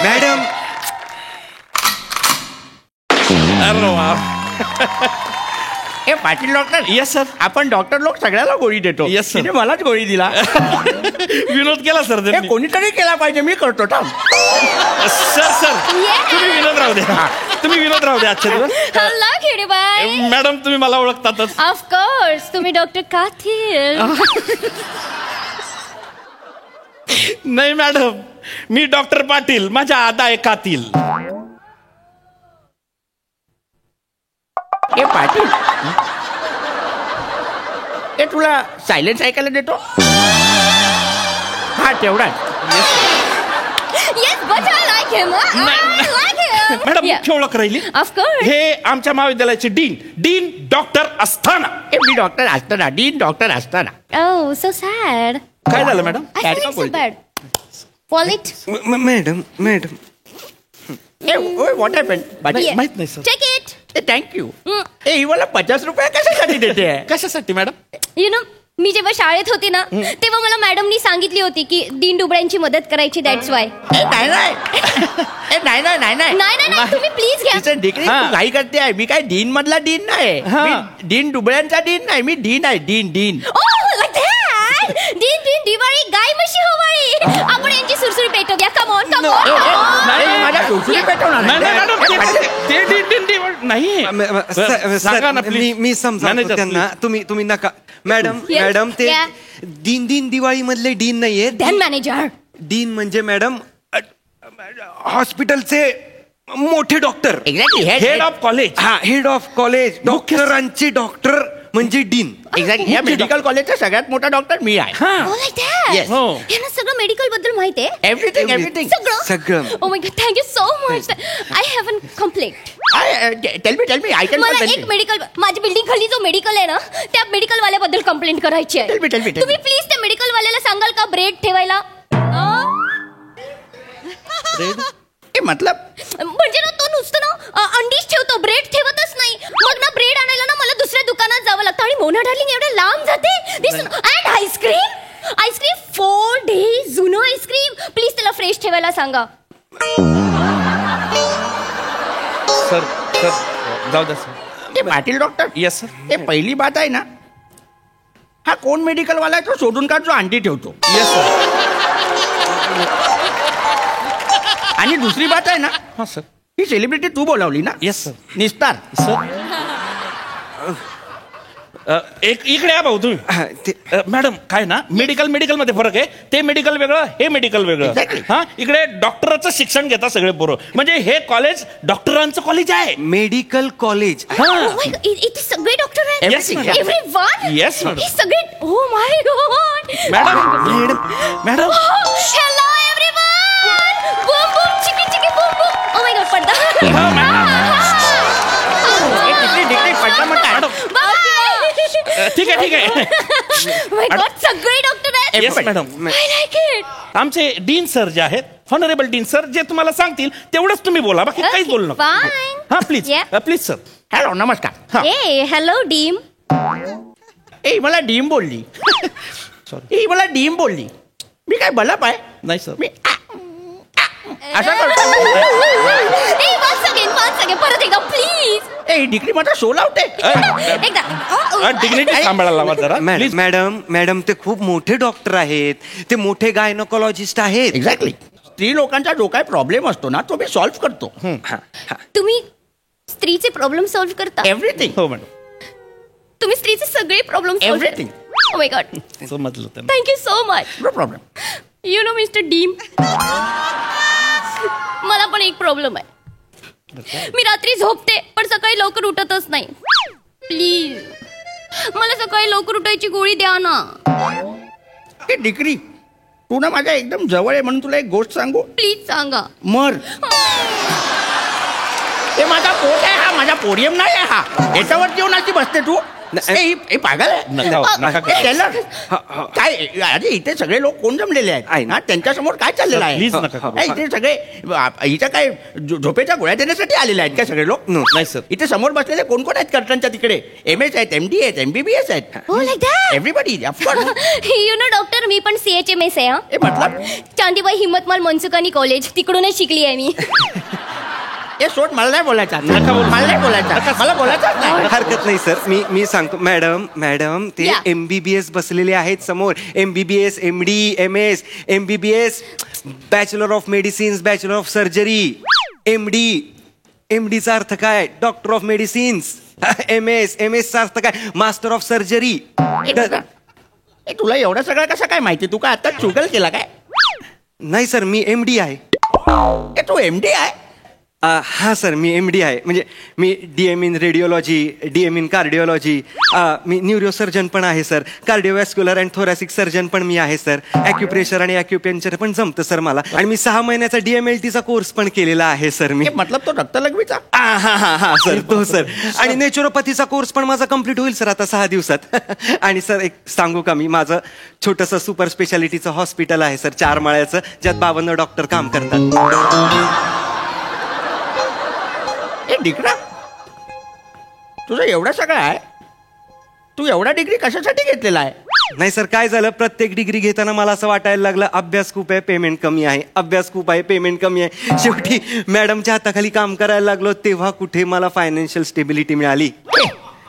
Madam. अरे वा. ए पाटील डॉक्टर. Yes sir. आपण डॉक्टर लोक सगळ्याला गोळी देतो. Yes, sir. तिने मलाच गोळी दिला. विनोद केला सर. कोणीतरी केला पाहिजे. मी करतो थांब. सर तुम्ही विनोद राहू द्या. आजच्या दिवस. हॅलो खिडीबाई. मॅडम, तुम्ही मला ओळखतातच. ऑफकोर्स, तुम्ही डॉक्टर काथील. नाही मॅडम, मी डॉक्टर पाटील. माझ्या आदा आहे कातील. ए पाटील, ए तुला सायलेन्स ऐकायला देतो. हा तेवढाच. Yes, but I like him. I like him. Madam, मुख्य ओळख राहिली. Of course. हे आमच्या महाविद्यालयाचे डीन डॉक्टर असताना. मी डॉक्टर असताना. डीन डॉक्टर असताना. Oh, so sad. काय झालं madam? I feel so bad. Fall it. Madam. What happen? माहित नाही सर. Take it. थँक्यू. ए ही मला 50 रुपये कशासाठी देते? कशासाठी मॅडम? You know, मी जेव्हा शाळेत होती ना, तेव्हा मला मॅडमनी सांगितली होती की दीन दुबळ्यांची मदत करायची. That's why. नाही, तुम्ही प्लीज घ्या. डिग्री काही करते आहे. मी काय डीन मधला डीन नाही. मी डीन दुबळ्यांचा डीन नाही. मी डीन आहे. Dean. Oh, like that. Diwali गाय म्हशी होवाळी. आपण यांची सुरसुरी पेटवूया. कम ऑन कम माझ्या सुरसुरी पेटवणार नाही. सांगा ना प्लीज. मी समजा त्यांना. तुम्ही नका मॅडम. Yes. मॅडम ते Yeah. दिन दिवाळी मधले डीन नाहीये. Dan manager. डीन म्हणजे मॅडम हॉस्पिटलचे मोठे doctor. Exactly head of college. हा, हेड ऑफ कॉलेज. डॉक्टरांचे डॉक्टर म्हणजे डीन. एक्झॅक्टली या मेडिकल कॉलेजचा सगळ्यात मोठा डॉक्टर मी आहे. Yes. यांना सगळं मेडिकल बद्दल माहिती आहे. एव्हरीथिंग सगळं. Oh my god, thank you so much. I have an complaint. Tell me I can. मला एक मेडिकल, माझी बिल्डिंग खाली जो मेडिकल आहे ना, त्या मेडिकल वाल्याबद्दल कंप्लेंट करायची आहे. Tell me. तुम्ही प्लीज त्या मेडिकल वाल्याला सांगाल का ब्रेड ठेवायला? मतलब म्हणजे ना तो नुसतं ना अंडीच ठेवतो, ब्रेड ठेवतच नाही. मग ना ब्रेड आणायला ना मला दुसऱ्या दुकानात जावं लागतं. आणि मोना डार्लिंग एवढं लांब जाते. अँड आईस्क्रीम 4 days जुनं आईस्क्रीम. प्लीज त्याला फ्रेश ठेवायला सांगा. सर जाऊ द्या सर. ते पाटील डॉक्टर. Yes sir. ते पहिली बात आहे ना, हा कोण मेडिकल वाला आहे तो शोधून काढ जो अंडी ठेवतो. Yes sir. आणि दुसरी बात आहे ना, हा सर. ही सेलिब्रिटी तू बोलावली ना. Yes sir. निस्तार सर इकडे या भाऊ तुम्ही. मॅडम काय ना, मेडिकल मध्ये फरक आहे. ते मेडिकल वेगळं, हे मेडिकल वेगळं. हा, इकडे डॉक्टराचं शिक्षण घेतात सगळे पोरं. म्हणजे हे कॉलेज डॉक्टरांचं कॉलेज आहे. Medical college. इथे सगळे डॉक्टर आहेत. Everyone. Yes, madam. हे सगळे. Oh my god. Madam hello everyone. Boom boom chiki chiki boom boom. Oh my god, पडदा. ठीक आहे. माय गॉड, सगळे डॉक्टर आहेत. Yes madam. I like it. आमचे डीन सर जे आहेत, हॉनरेबल डीन सर, जे तुम्हाला सांगतील तेवढंच तुम्ही बोला, बाकी काहीच बोलू नका. Fine. हा please. Yeah. Please sir. Hello नमस्कार. हॅलो डीम. मला डीम बोलली. सॉरी, मला डीम बोलली. मी काय बलप आहे? नाही सर. मी असं करतो. परत एकदा प्लीज. डिग्री माझा शो लावते. डिग्निटी सांभाळायला लावा जरा. मॅडम ते खूप मोठे डॉक्टर आहेत. ते मोठे गायनोकॉलॉजिस्ट आहेत. एक्झॅक्टली. स्त्री लोकांचा जो काय प्रॉब्लेम असतो ना, तो मी सॉल्व्ह करतो. तुम्ही स्त्रीचे प्रॉब्लेम सॉल्व्ह करता? एव्हरीथिंग. हो मॅडम. तुम्ही स्त्रीचे सगळे problem everything. Oh my god, समजलं त्यांना. Thank you so much. No problem. You know mister Dean, मला पण एक प्रॉब्लेम आहे. मी रात्री झोपते पण सकाळी लवकर उठतच नाही. प्लीज मला सकाळी लवकर उठायची गोळी द्या ना. डिग्री तू ना माझ्या एकदम जवळ आहे म्हणून तुला एक गोष्ट सांगू. प्लीज सांगा. मर. हे माझा पोट आहे, हा माझा पोडियम नाही आहे. हा याच्यावरती येऊन अशी बसते तू. पागल आहे. काय अरे इथे सगळे लोक कोण जमलेले आहेत ना, त्यांच्यासमोर काय चाललेलं आहे? इथे सगळे इथं काय झोपेच्या गोळ्या देण्यासाठी आलेले आहेत काय सगळे लोक? नाही सर. इथे समोर बसलेले कोण कोण आहेत कर्टनच्या तिकडे? MS आहेत, MD आहेत, MBBS आहेत. एव्हरीबडी. यू नो डॉक्टर, मी पण CHMS आहे. मतलब चांदीबाई हिम्मतमाल मनसुखानी कॉलेज, तिकडूनच शिकली आहे मी. हे सोड, मला नाही बोलायचा. मला बोलायचं नाही. हरकत नाही सर. मी सांगतो. मॅडम ते MBBS बसलेले आहेत समोर. MBBS, MD, MS, MBBS, bachelor of medicines, bachelor of surgery. MD चा अर्थ काय? Doctor of medicines. MS चा अर्थ काय? Master of surgery. तुला एवढं सगळं कसं काय माहिती? तू काय आता चुगल केला काय? नाही सर, मी MD आहे. तू MD आहे? हा सर, मी MD आहे. म्हणजे मी DM in radiology, DM in cardiology, me neurosurgeon पण आहे sir. Cardiovascular and thoracic surgeon पण मी आहे सर. ॲक्युप्रेशर आणि ॲक्युपेंचर पण जमतं सर मला. आणि मी 6 महिन्याचा DMLTचा कोर्स पण केलेला आहे सर मी. मतलब तो रक्तलघवीचा? हा सर, तो सर. आणि नेचरोपॅथीचा कोर्स पण माझा कम्प्लीट होईल सर आता 6 दिवसात. आणि सर एक सांगू का, मी माझं छोटंसं सुपर स्पेशालिटीचं हॉस्पिटल आहे सर, 4 माळ्याचं, ज्यात 52 डॉक्टर काम करतात. डिग्रा तुझं एवढं सगळं आहे, तू एवढा डिग्री कशासाठी घेतलेला आहे? नाही सर, काय झालं, प्रत्येक डिग्री घेताना मला असं वाटायला लागलं अभ्यास खूप आहे, पेमेंट कमी आहे. अभ्यास खूप आहे, पेमेंट कमी आहे. शेवटी मॅडमच्या हाताखाली काम करायला लागलो तेव्हा कुठे मला फायनान्शियल स्टेबिलिटी मिळाली.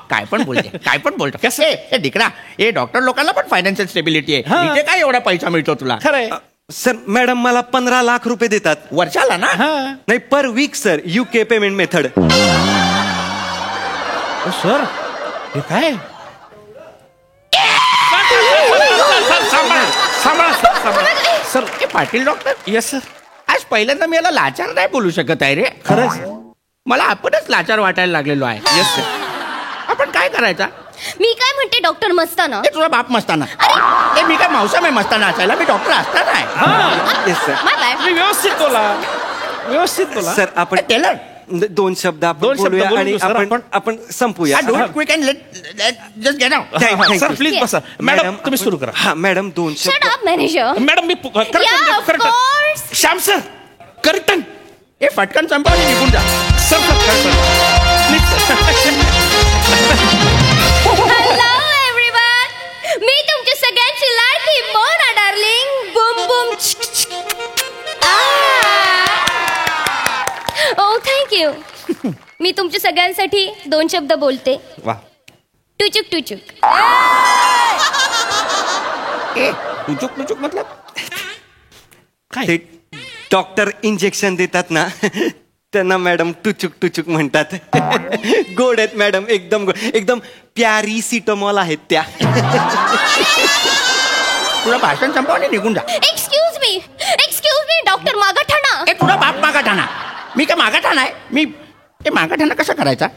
काय पण बोलते काय पण बोलतो कसं आहे दिकरा हे डॉक्टर लोकांना पण फायनान्शियल स्टेबिलिटी आहे इथे काय एवढा पैसा मिळतो तुला खरंय सर मॅडम मला 15 लाख रुपये देतात वर्षाला ना नाही पर weak sir UK payment method sir हे काय सर हे पाटील डॉक्टर येस सर आज पहिल्यांदा मी याला लाचार नाही बोलू शकत आहे रे खरंच मला आपणच लाचार वाटायला लागलेलो आहे येस सर आपण काय करायचा मी काय म्हणते डॉक्टर मस्ताना हे तुझा बाप मस्ताना हे मी काय मावसा आहे मस्ताना असायला मी डॉक्टर असताना आहे येस सर मी व्यवस्थित बोला सर आपण टेलर 2 शब्द आपण बोलूया आणि आपण संपूया quick and just get out sir please बसा मॅडम तुम्ही सुरू करा हा मॅडम 2 शट शब्द अप मॅनेजर मॅडम मी कर्टन श्याम सर कर्टन हे फटकन संपवून निघून जा सर हॅलो एव्हरीवन मी तुमच्या सगळ्यांची लाडकी मोना डार्लिंग बुम बुम ओ थँक्यू मी तुमच्या सगळ्यांसाठी 2 शब्द बोलते वा टुचुक टुचुक टुचुक टुचुक मतलब ते डॉक्टर इंजेक्शन देतात ना त्यांना मॅडम टुचुक टुचुक म्हणतात गोड आहेत मॅडम एकदम गोड एकदम प्यारी सिटोमॉल आहेत त्या तुला भाषण संपवून निघून जा एक्सक्यूज मी डॉक्टर मागाठाणा हे तुला बाप मागाठाणा मी काय मागाठाणा आहे मी हे मागाठाणा कसा करायचा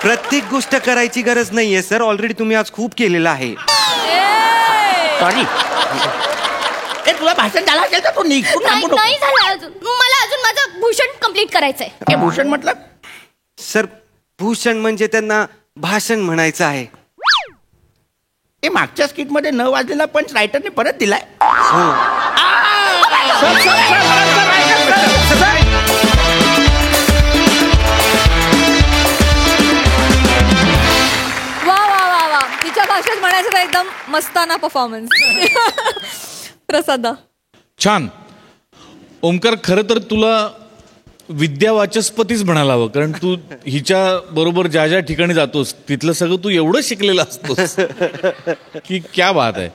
प्रत्येक गोष्ट करायची गरज नाहीये सर ऑलरेडी तुम्ही आज खूप केलेलं आहे सॉरी हे तुला भाषण झालं असेल तर तू निघून नाही झालं अजून मला अजून माझं भूषण कंप्लीट करायचंय हे भूषण म्हटलं सर भूषण म्हणजे त्यांना भाषण म्हणायचं आहे हे मागच्या स्किट मध्ये न वाजलेला पंच रायटरने परत दिलाय वा वा वा वा तिच्या भाषेत म्हणायचं तर एकदम मस्ताना परफॉर्मन्स प्रसादा छान ओमकार खरं तर तुला विद्यावाचस्पतीच म्हणायला हवं कारण तू हिच्या बरोबर ज्या ज्या ठिकाणी जातोस तिथलं सगळं तू एवढं शिकलेलं असतोस की क्या बात आहे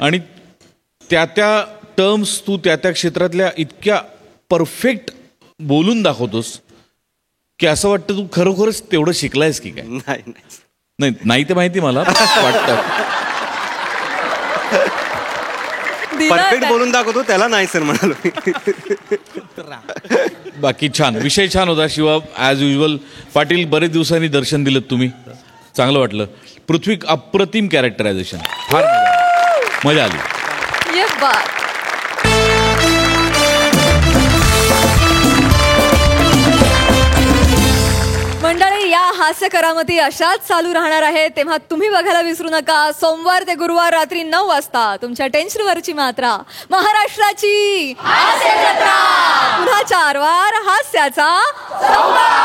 आणि त्या टर्म्स तू त्या क्षेत्रातल्या इतक्या परफेक्ट बोलून दाखवतोस की असं वाटतं तू खरोखरच तेवढं शिकलायस की काय नाही ते माहिती मला वाटतं परफेक्ट बोलून दाखवतो त्याला नाही सर म्हणालो बाकी छान विषय छान होता शिवा ॲज युजल पाटील बरेच दिवसांनी दर्शन दिलं तुम्ही चांगलं वाटलं पृथ्वी अप्रतिम कॅरेक्टरायझेशन फार मजा आली ये बात मंडळी या हास्य करामती अशाच चालू राहणार आहेत तेव्हा तुम्ही बघायला विसरू नका सोमवार ते गुरुवार रात्री 9 वाजता तुमच्या टेन्शनवरची मात्रा महाराष्ट्राची हास्य जत्रा पुन्हा 4 वार हास्याचा संवाद